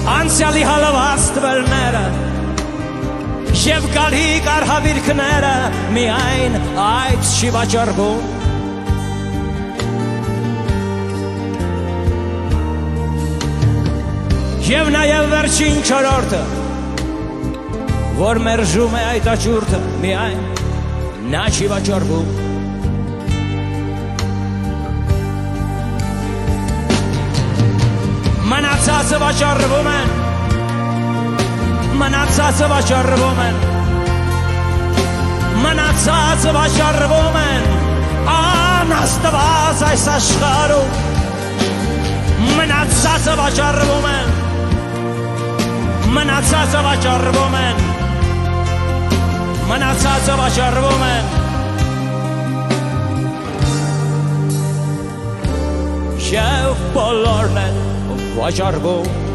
Անցյալի հալված տվելները և գալի կարհավիրքները միայն այդ չի վաճառվում և նաև վերջին չորորդը որ մերժում է այդ աճուրդը միայն նա չի վաճառվում Մնացածը վաճառվում են Մնացածը վաճառվում են Մնացածը վաճառվում են Անաստված այս աշխարհում Մնացածը վաճառվում են Մնացածը վաճառվում են Մնացածը վաճառվում են Եվ բոլորն են վաճառվում